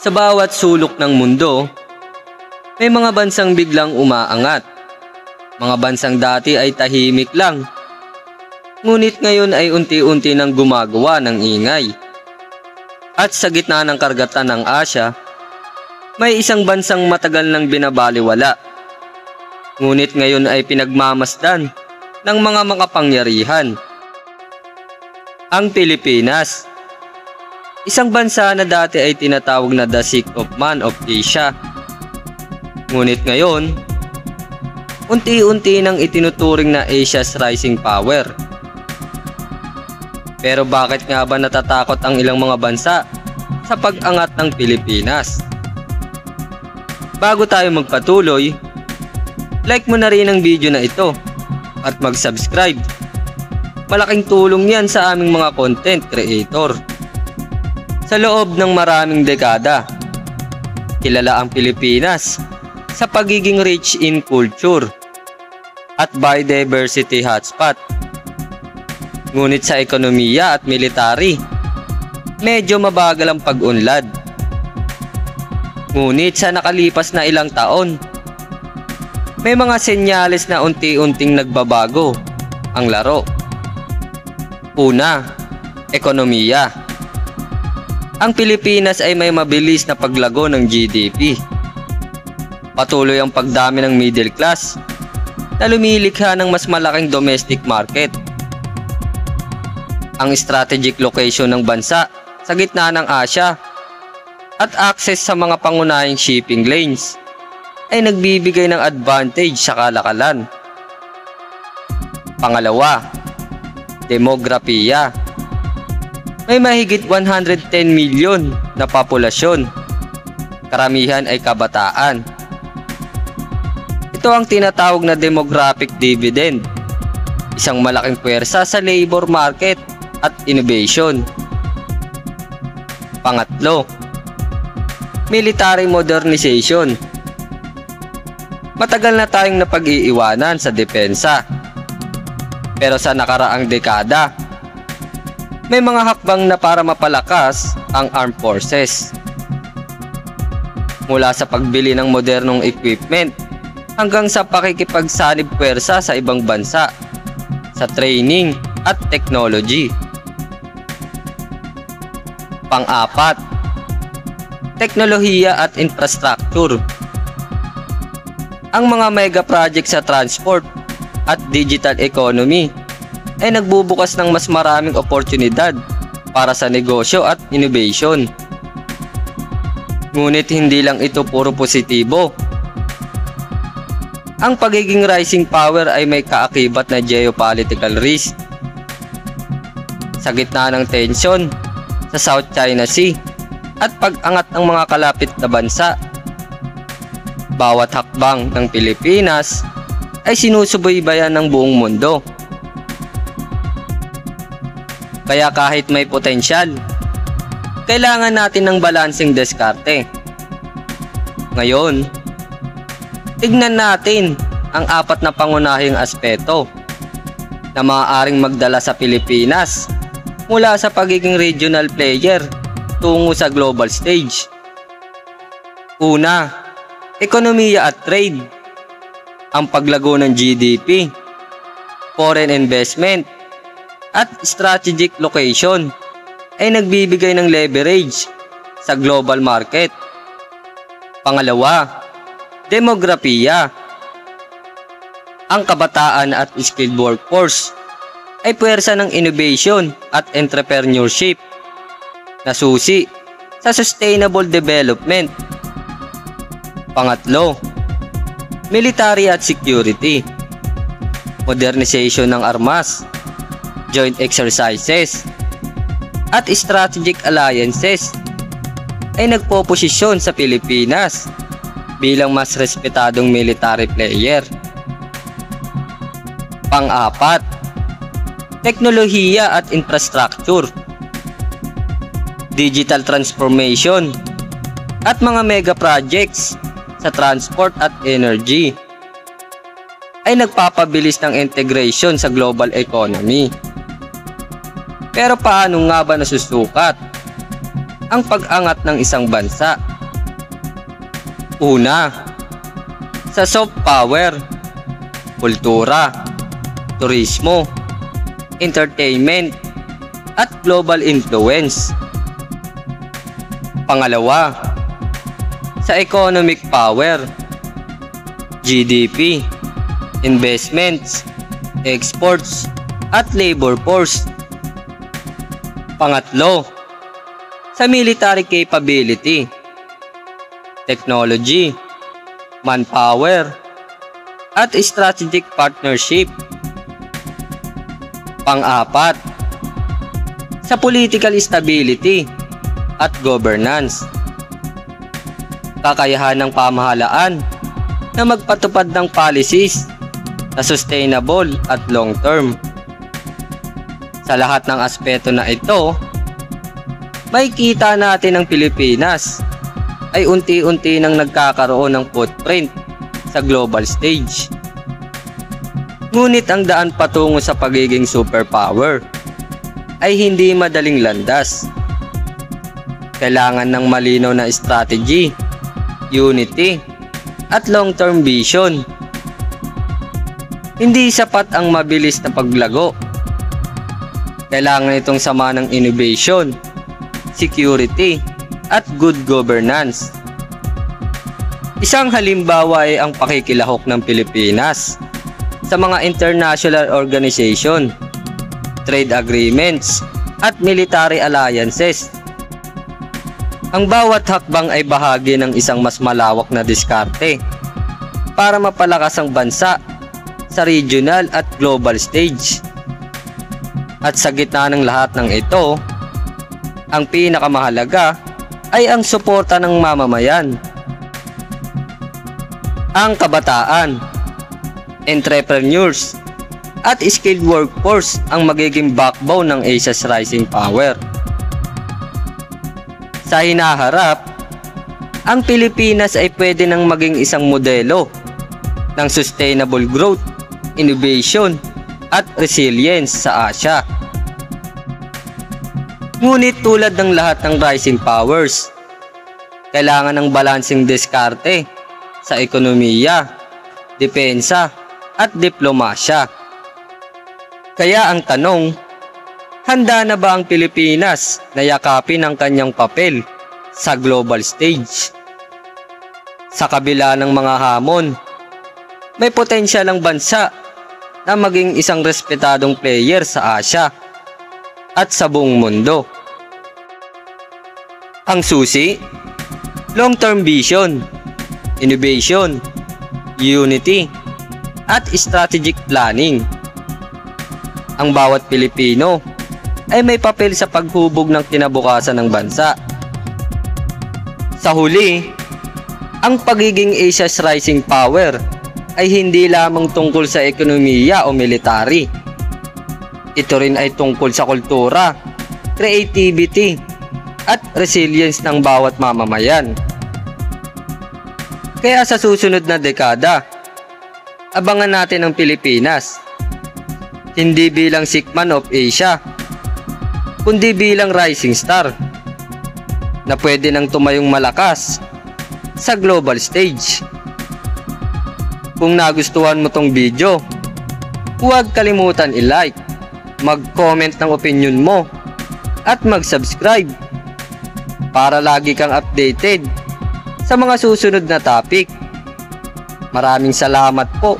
Sa bawat sulok ng mundo, may mga bansang biglang umaangat. Mga bansang dati ay tahimik lang, ngunit ngayon ay unti-unti nang gumagawa ng ingay. At sa gitna ng karagatan ng Asya, may isang bansang matagal nang binabaliwala, ngunit ngayon ay pinagmamasdan ng mga makapangyarihan. Ang Pilipinas, isang bansa na dati ay tinatawag na the Sixth of Man of Asia. Ngunit ngayon, unti-unti nang itinuturing na Asia's rising power. Pero bakit nga ba natatakot ang ilang mga bansa sa pag-angat ng Pilipinas? Bago tayo magpatuloy, like mo na rin ang video na ito at mag-subscribe. Malaking tulong yan sa aming mga content creator. Sa loob ng maraming dekada, kilala ang Pilipinas sa pagiging rich in culture at biodiversity hotspot. Ngunit sa ekonomiya at military, medyo mabagal ang pag-unlad. Ngunit sa nakalipas na ilang taon, may mga senyales na unti-unting nagbabago ang laro. Una, ekonomiya. Ang Pilipinas ay may mabilis na paglago ng GDP. Patuloy ang pagdami ng middle class na lumilikha ng mas malaking domestic market. Ang strategic location ng bansa sa gitna ng Asya at access sa mga pangunahing shipping lanes ay nagbibigay ng advantage sa kalakalan. Pangalawa, demografiya. May mahigit 110 milyon na populasyon. Karamihan ay kabataan. Ito ang tinatawag na demographic dividend, isang malaking puwersa sa labor market at innovation. Pangatlo, military modernization. Matagal na tayong napag-iiwanan sa depensa. Pero sa nakaraang dekada, may mga hakbang na para mapalakas ang armed forces. Mula sa pagbili ng modernong equipment hanggang sa pakikipagsanib puwersa sa ibang bansa, sa training at technology. Pang-apat, teknolohiya at infrastructure. Ang mga mega project sa transport at digital economy ay nagbubukas ng mas maraming oportunidad para sa negosyo at innovation. Ngunit hindi lang ito puro positibo. Ang pagiging rising power ay may kaakibat na geopolitical risk. Sa gitna ng tensyon sa South China Sea at pag-angat ng mga kalapit na bansa, bawat hakbang ng Pilipinas ay sinusubaybayan ng buong mundo. Kaya kahit may potensyal, kailangan natin ng balansing diskarte. Ngayon, tignan natin ang apat na pangunahing aspeto na maaaring magdala sa Pilipinas mula sa pagiging regional player tungo sa global stage. Una, ekonomiya at trade. Ang paglago ng GDP, foreign investment, at strategic location ay nagbibigay ng leverage sa global market. Pangalawa, demografiya. Ang kabataan at skilled workforce ay puwersa ng innovation at entrepreneurship na susi sa sustainable development. Pangatlo, military at security. Modernization ng armas, joint exercises, at strategic alliances ay nagpoposisyon sa Pilipinas bilang mas respetadong military player. Pang-apat, teknolohiya at infrastructure. Digital transformation at mga mega projects sa transport at energy ay nagpapabilis ng integration sa global economy. Pero paano nga ba nasusukat ang pag-angat ng isang bansa? Una, sa soft power, kultura, turismo, entertainment, at global influence. Pangalawa, sa economic power, GDP, investments, exports, at labor force. Pangatlo, sa military capability, technology, manpower, at strategic partnership. Pang-apat, sa political stability at governance, kakayahan ng pamahalaan na magpatupad ng policies na sustainable at long-term. Sa lahat ng aspeto na ito, makikita natin ang Pilipinas ay unti-unti nang nagkakaroon ng footprint sa global stage. Ngunit ang daan patungo sa pagiging superpower ay hindi madaling landas. Kailangan ng malinaw na strategy, unity, at long-term vision. Hindi sapat ang mabilis na paglago. Kailangan itong sama ng innovation, security, at good governance. Isang halimbawa ay ang pakikilahok ng Pilipinas sa mga international organization, trade agreements, at military alliances. Ang bawat hakbang ay bahagi ng isang mas malawak na diskarte para mapalakas ang bansa sa regional at global stage. At sa gitna ng lahat ng ito, ang pinakamahalaga ay ang suporta ng mamamayan. Ang kabataan, entrepreneurs, at skilled workforce ang magiging backbone ng Asia's rising power. Sa hinaharap, ang Pilipinas ay pwede nang maging isang modelo ng sustainable growth, innovation, at resilience sa Asia. Ngunit tulad ng lahat ng rising powers, kailangan ng balansing diskarte sa ekonomiya, depensa, at diplomasya. Kaya ang tanong, handa na ba ang Pilipinas na yakapin ang kanyang papel sa global stage? Sa kabila ng mga hamon, may potensyal ang bansa na maging isang respetadong player sa Asia at sa buong mundo. Ang susi, long-term vision, innovation, unity, at strategic planning. Ang bawat Pilipino ay may papel sa paghubog ng kinabukasan ng bansa. Sa huli, ang pagiging Asia's rising power ay hindi lamang tungkol sa ekonomiya o military. Ito rin ay tungkol sa kultura, creativity, at resilience ng bawat mamamayan. Kaya sa susunod na dekada, abangan natin ang Pilipinas, hindi bilang Sikman of Asia, kundi bilang rising star na pwede nang tumayong malakas sa global stage. Kung nagustuhan mo tong video, huwag kalimutan i-like, mag-comment ng opinion mo, at mag-subscribe para lagi kang updated sa mga susunod na topic. Maraming salamat po.